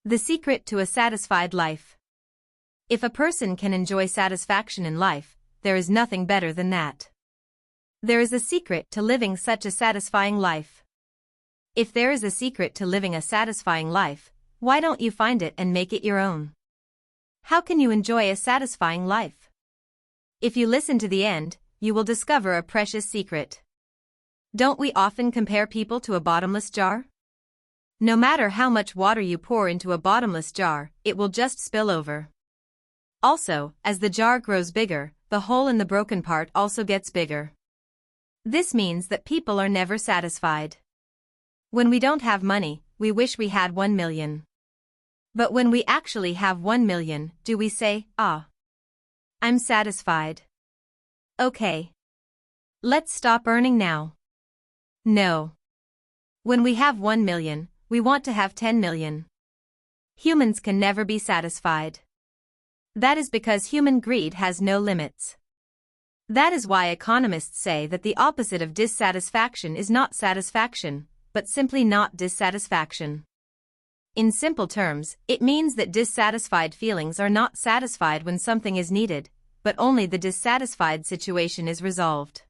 The secret to a satisfied life. If a person can enjoy satisfaction in life, there is nothing better than that. There is a secret to living such a satisfying life. If there is a secret to living a satisfying life, why don't you find it and make it your own? How can you enjoy a satisfying life? If you listen to the end, you will discover a precious secret. Don't we often compare people to a bottomless jar? No matter how much water you pour into a bottomless jar, it will just spill over. Also, as the jar grows bigger, the hole in the broken part also gets bigger. This means that people are never satisfied. When we don't have money, we wish we had 1 million. But when we actually have 1 million, do we say, "Ah, I'm satisfied"? Okay. Let's stop earning now. No. When we have 1 million, we want to have 10 million. Humans can never be satisfied. That is because human greed has no limits. That is why economists say that the opposite of dissatisfaction is not satisfaction, but simply not dissatisfaction. In simple terms, it means that dissatisfied feelings are not satisfied when something is needed, but only the dissatisfied situation is resolved.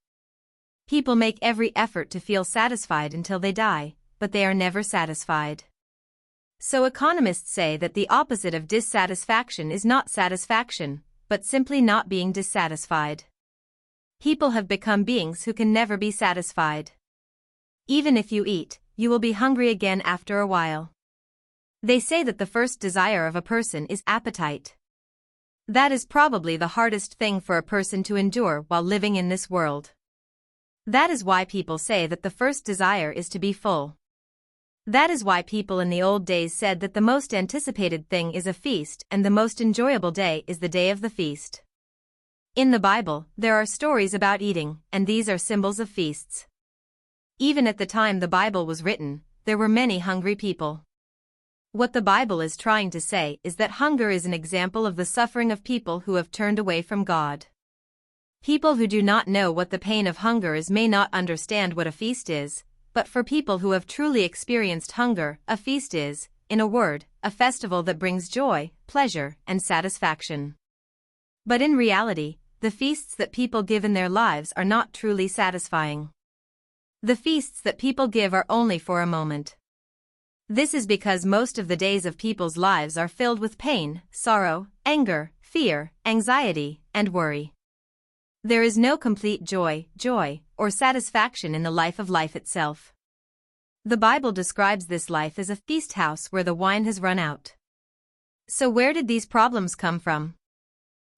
People make every effort to feel satisfied until they die, but they are never satisfied. So economists say that the opposite of dissatisfaction is not satisfaction, but simply not being dissatisfied. People have become beings who can never be satisfied. Even if you eat, you will be hungry again after a while. They say that the first desire of a person is appetite. That is probably the hardest thing for a person to endure while living in this world. That is why people say that the first desire is to be full. That is why people in the old days said that the most anticipated thing is a feast and the most enjoyable day is the day of the feast. In the Bible, there are stories about eating, and these are symbols of feasts. Even at the time the Bible was written, there were many hungry people. What the Bible is trying to say is that hunger is an example of the suffering of people who have turned away from God. People who do not know what the pain of hunger is may not understand what a feast is, but for people who have truly experienced hunger, a feast is, in a word, a festival that brings joy, pleasure, and satisfaction. But in reality, the feasts that people give in their lives are not truly satisfying. The feasts that people give are only for a moment. This is because most of the days of people's lives are filled with pain, sorrow, anger, fear, anxiety, and worry. There is no complete joy, or satisfaction in the life itself. The Bible describes this life as a feast house where the wine has run out. So where did these problems come from?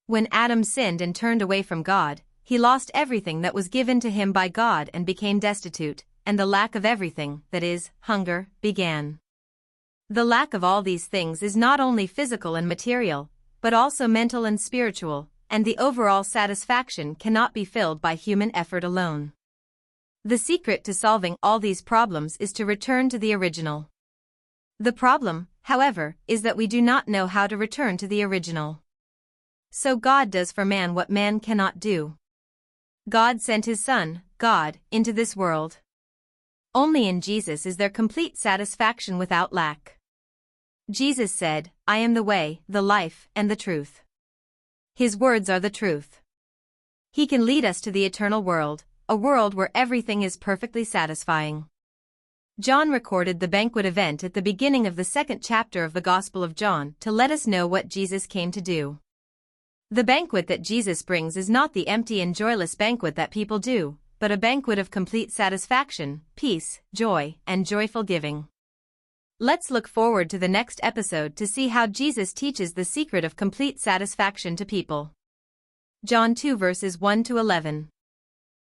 When Adam sinned and turned away from God, he lost everything that was given to him by God and became destitute, and the lack of everything, that is, hunger, began. The lack of all these things is not only physical and material, but also mental and spiritual, and the overall satisfaction cannot be filled by human effort alone. The secret to solving all these problems is to return to the original. The problem, however, is that we do not know how to return to the original. So God does for man what man cannot do. God sent his Son, God, into this world. Only in Jesus is there complete satisfaction without lack. Jesus said, "I am the way, the life, and the truth." His words are the truth. He can lead us to the eternal world, a world where everything is perfectly satisfying. John recorded the banquet event at the beginning of the 2nd chapter of the Gospel of John to let us know what Jesus came to do. The banquet that Jesus brings is not the empty and joyless banquet that people do, but a banquet of complete satisfaction, peace, joy, and joyful giving. Let's look forward to the next episode to see how Jesus teaches the secret of complete satisfaction to people. John 2 verses 1 to 11.